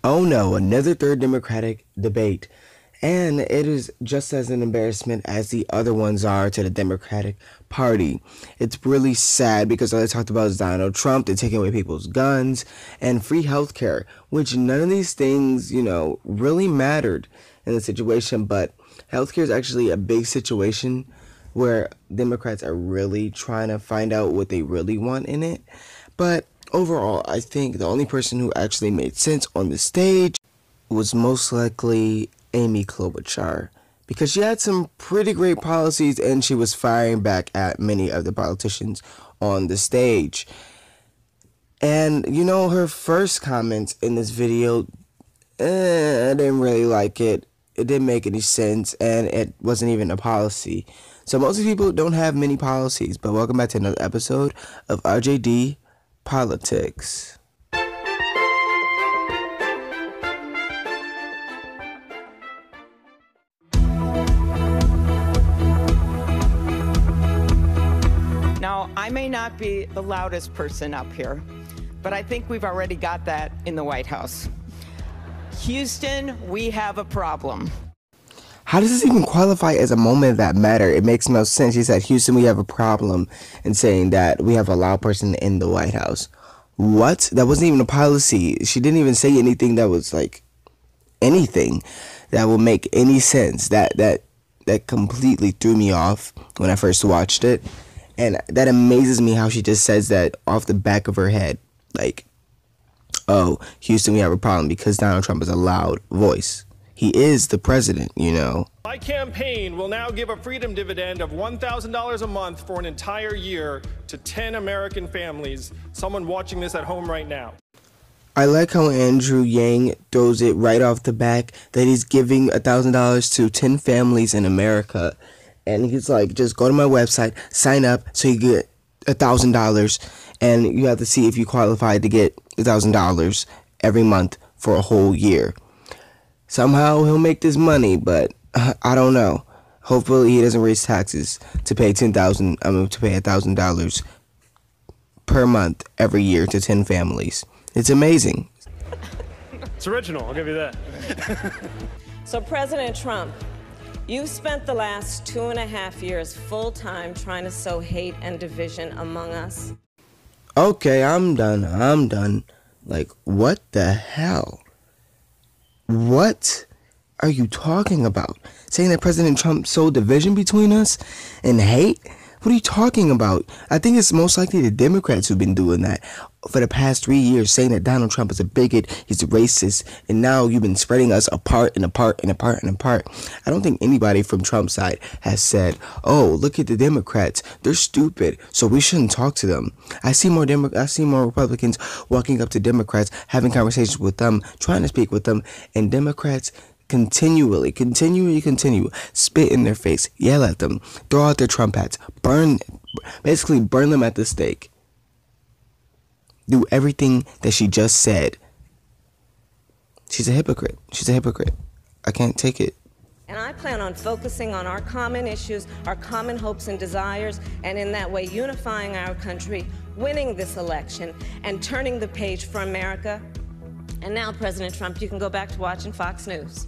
Oh no, another third Democratic debate. And it is just as an embarrassment as the other ones are to the Democratic Party. It's really sad because all they talked about is Donald Trump. They're taking away people's guns and free healthcare, which none of these things, really mattered in the situation. But healthcare is actually a big situation where Democrats are really trying to find out what they really want in it. But overall, I think the only person who actually made sense on the stage was most likely Amy Klobuchar, because she had some pretty great policies and she was firing back at many of the politicians on the stage. And, her first comments in this video, I didn't really like it. It didn't make any sense, and it wasn't even a policy. So most people don't have many policies, but welcome back to another episode of RJD Politics. Now, I may not be the loudest person up here, but I think we've already got that in the White House. Houston, we have a problem. How does this even qualify as a moment that matter? It makes no sense. She said, Houston, we have a problem, and saying that we have a loud person in the White House. What? That wasn't even a policy. She didn't even say anything that was like anything that would make any sense. That completely threw me off when I first watched it. And that amazes me how she just says that off the back of her head. Like, oh, Houston, we have a problem because Donald Trump is a loud voice. He is the president, My campaign will now give a freedom dividend of $1,000 a month for an entire year to 10 American families. Someone watching this at home right now. I like how Andrew Yang throws it right off the back that he's giving $1,000 to 10 families in America. And he's like, just go to my website, sign up so you get $1,000. And you have to see if you qualify to get $1,000 every month for a whole year. Somehow he'll make this money, but I don't know. Hopefully he doesn't raise taxes to pay $1,000 per month every year to 10 families. It's amazing. It's original, I'll give you that. So President Trump, you've spent the last 2.5 years full-time trying to sow hate and division among us. Okay, I'm done. Like, what the hell? What are you talking about? Saying that President Trump sowed division between us and hate? What are you talking about? I think it's most likely the Democrats who've been doing that for the past 3 years, saying that Donald Trump is a bigot, he's a racist, and now you've been spreading us apart and apart and apart and apart. I don't think anybody from Trump's side has said, oh, look at the Democrats, they're stupid, so we shouldn't talk to them. I see more Republicans walking up to Democrats, having conversations with them, trying to speak with them, and Democrats continually spit in their face, yell at them, throw out their Trump hats, burn them at the stake. Do everything that she just said. She's a hypocrite. I can't take it. And I plan on focusing on our common issues, our common hopes and desires, and in that way unifying our country, winning this election, and turning the page for America. And now, President Trump, you can go back to watching Fox News.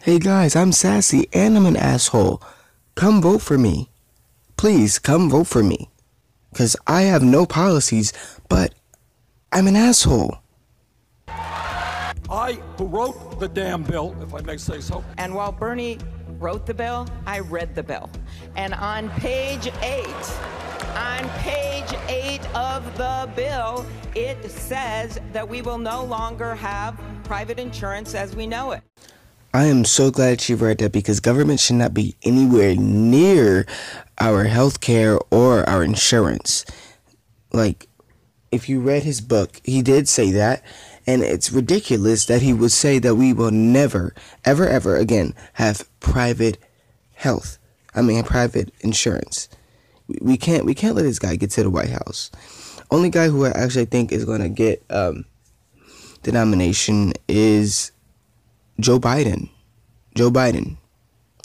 Hey guys, I'm sassy and I'm an asshole. Come vote for me. Please, come vote for me. Because I have no policies, but I'm an asshole. I, who wrote the damn bill, if I may say so. And while Bernie wrote the bill, I read the bill. And on page 8 of the bill, it says that we will no longer have private insurance as we know it. I am so glad she read that, because government should not be anywhere near our health care or our insurance. Like, if you read his book, he did say that, and it's ridiculous that he would say that we will never, ever again have private insurance. We can't let this guy get to the White House. Only guy who I actually think is going to get the nomination is Joe Biden.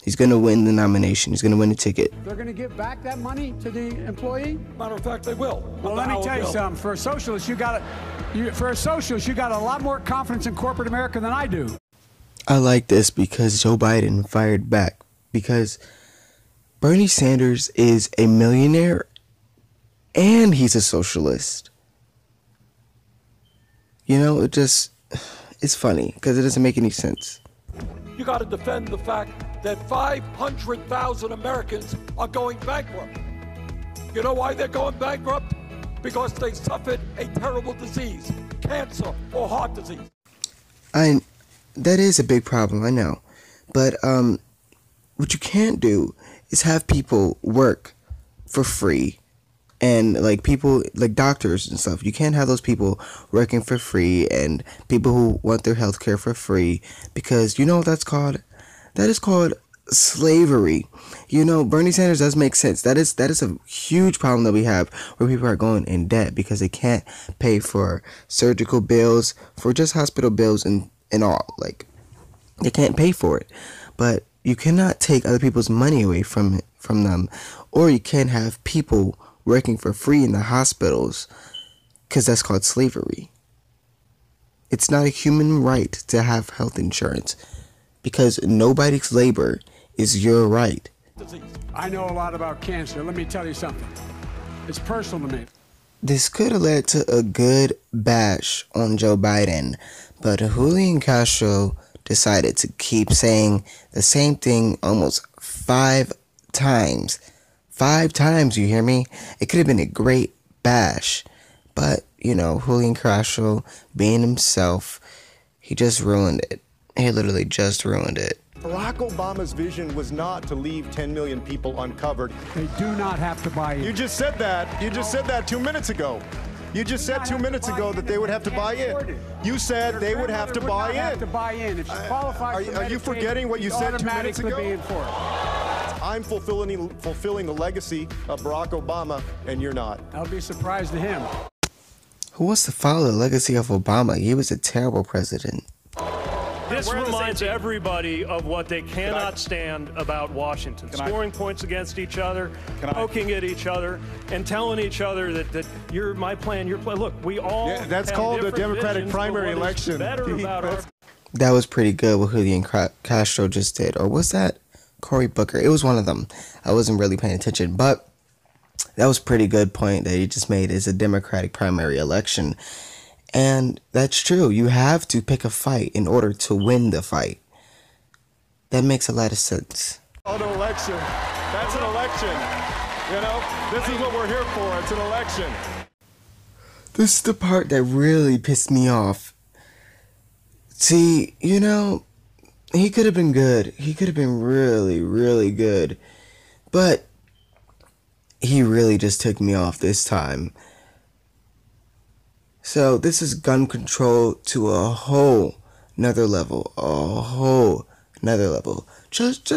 He's going to win the nomination. He's going to win the ticket. They're going to give back that money to the employee? Matter of fact, they will. Well, let me tell you something. For a socialist, you got to... For a socialist, you got a lot more confidence in corporate America than I do. I like this because Joe Biden fired back, because Bernie Sanders is a millionaire and he's a socialist. You know, it's funny because it doesn't make any sense. You got to defend the fact that 500,000 Americans are going bankrupt. You know why they're going bankrupt? Because they suffered a terrible disease, cancer or heart disease. That is a big problem, I know. But what you can't do is have people work for free. And like people, like doctors and stuff, you can't have those people working for free and people who want their health care for free, because you know what that's called? That is called slavery. You know, Bernie Sanders does make sense. That is a huge problem that we have, where people are going in debt because they can't pay for surgical bills, for just hospital bills and all. Like, they can't pay for it. But you cannot take other people's money away from them, or you can't have people working for free in the hospitals, because that's called slavery. It's not a human right to have health insurance, because nobody's labor is your right. I know a lot about cancer. Let me tell you something. It's personal to me. This could have led to a good bash on Joe Biden, but Julian Castro decided to keep saying the same thing almost 5 times. 5 times, you hear me? It could have been a great bash, but, you know, Julian Castro, being himself, he just ruined it. He literally just ruined it. Barack Obama's vision was not to leave 10 million people uncovered. They do not have to buy in. You just said that. You just said that 2 minutes ago. You just said 2 minutes ago that they would have to buy in. You said they would have to buy in. Have to buy in. If she qualifies for Medicaid, are you forgetting what you said 2 minutes ago? Be in for it. I'm fulfilling the legacy of Barack Obama, and you're not. I'll be surprised to him. Who wants to follow the legacy of Obama? He was a terrible president. This reminds everybody of what they cannot stand about Washington. Scoring points against each other, poking at each other, and telling each other that you're my plan, your plan. Look, we all that's called a Democratic primary election. That was pretty good what Julian Castro just did. Or was that Cory Booker? It was one of them. I wasn't really paying attention, but that was a pretty good point that he just made. Is a Democratic primary election. And that's true. You have to pick a fight in order to win the fight. That makes a lot of sense. An election. That's an election. You know, this is what we're here for. It's an election. This is the part that really pissed me off. See, you know, he could have been good. He could have been really, really good. But he really just took me off this time. So this is gun control to a whole nother level. A whole nother level. Just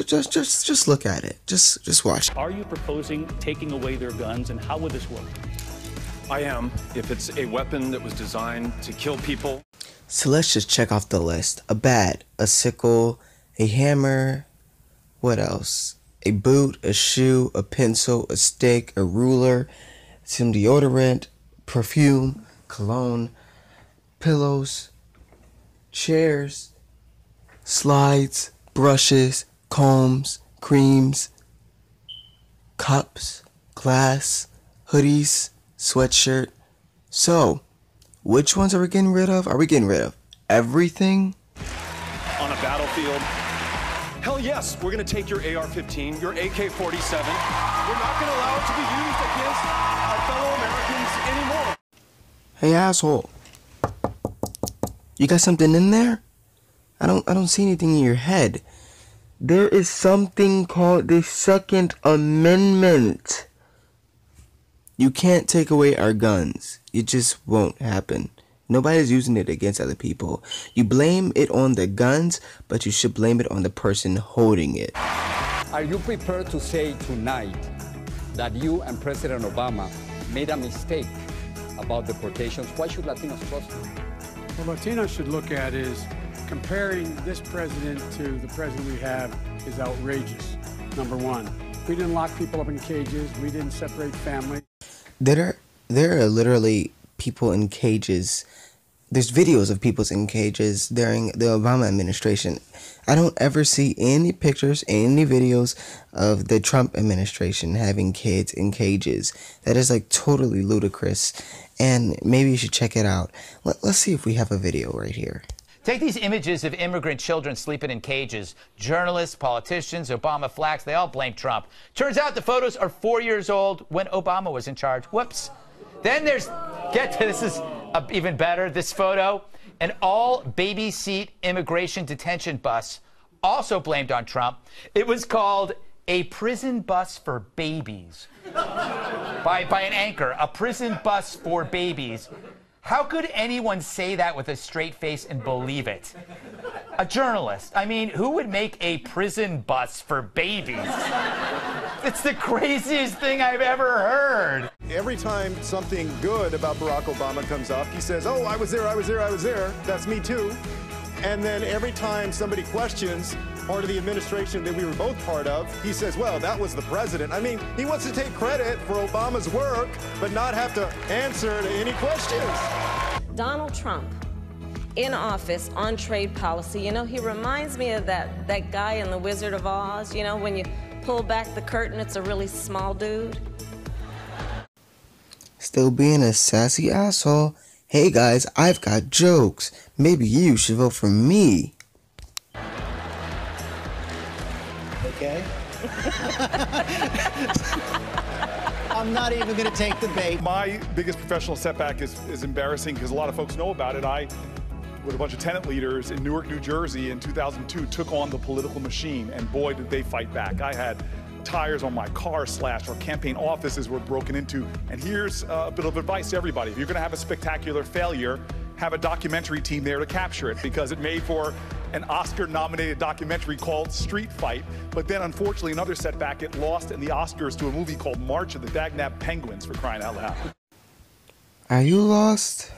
look at it. Just watch. Are you proposing taking away their guns, and how would this work? I am, if it's a weapon that was designed to kill people. So let's just check off the list. A bat, a sickle, a hammer, what else? A boot, a shoe, a pencil, a stick, a ruler, some deodorant, perfume, cologne, pillows, chairs, slides, brushes, combs, creams, cups, glass, hoodies, sweatshirt. So, which ones are we getting rid of? Are we getting rid of everything? On a battlefield? Hell yes, we're going to take your AR-15, your AK-47. We're not going to allow it to be used against our fellow Americans anymore. Hey, asshole. You got something in there? I don't see anything in your head. There is something called the Second Amendment. You can't take away our guns. It just won't happen. Nobody's using it against other people. You blame it on the guns, but you should blame it on the person holding it. Are you prepared to say tonight that you and President Obama made a mistake about deportations? Why should Latinos trust you? What Latinos should look at is comparing this president to the president we have is outrageous. Number one, we didn't lock people up in cages. We didn't separate families. There are literally people in cages. There's videos of people in cages during the Obama administration. I don't ever see any pictures, any videos of the Trump administration having kids in cages. That is like totally ludicrous, and maybe you should check it out. Let's see if we have a video right here. Take these images of immigrant children sleeping in cages. Journalists, politicians, Obama flacks, they all blame Trump. Turns out the photos are 4 years old when Obama was in charge. Whoops. Then there's, this is even better, this photo. An all-baby seat immigration detention bus, also blamed on Trump. It was called a prison bus for babies by an anchor, a prison bus for babies. How could anyone say that with a straight face and believe it? A journalist. I mean, who would make a prison bus for babies? It's the craziest thing I've ever heard. Every time something good about Barack Obama comes up, he says, oh, I was there, I was there, I was there. That's me too. And then every time somebody questions part of the administration that we were both part of, he says, well, that was the president. I mean, he wants to take credit for Obama's work, but not have to answer to any questions. Donald Trump, in office on trade policy, you know, he reminds me of that guy in The Wizard of Oz, you know, when you pull back the curtain, it's a really small dude. Still being a sassy asshole. Hey guys, I've got jokes. Maybe you should vote for me. Okay? I'm not even going to take the bait. My biggest professional setback is embarrassing because a lot of folks know about it. I, with a bunch of tenant leaders in Newark, New Jersey in 2002, took on the political machine, and boy, did they fight back. I had tires on my car slashed, our campaign offices were broken into, and here's a bit of advice to everybody. If you're going to have a spectacular failure, have a documentary team there to capture it, because it made for an Oscar-nominated documentary called Street Fight, but then unfortunately another setback, it lost in the Oscars to a movie called March of the Dagnab Penguins, for crying out loud. Are you lost?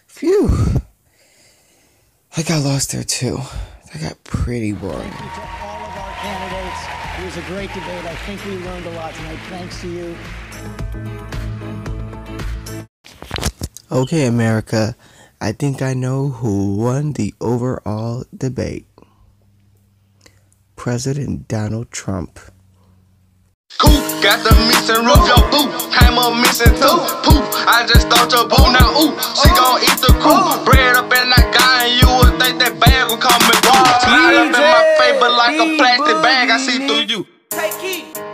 Phew. I got lost there too. That got pretty boring. Thank you to all of our candidates. It was a great debate. I think we learned a lot tonight. Thanks to you. Okay, America. I think I know who won the overall debate. President Donald Trump. Cool, got the missing roof, your boo. Came up missing too. Poof, I just thought your boo. Now, ooh, she gon' eat the crew. Bread up in that guy, and you would think that bag would come and go. Smile up in my face, but like a plastic bag, I see through you. Take it.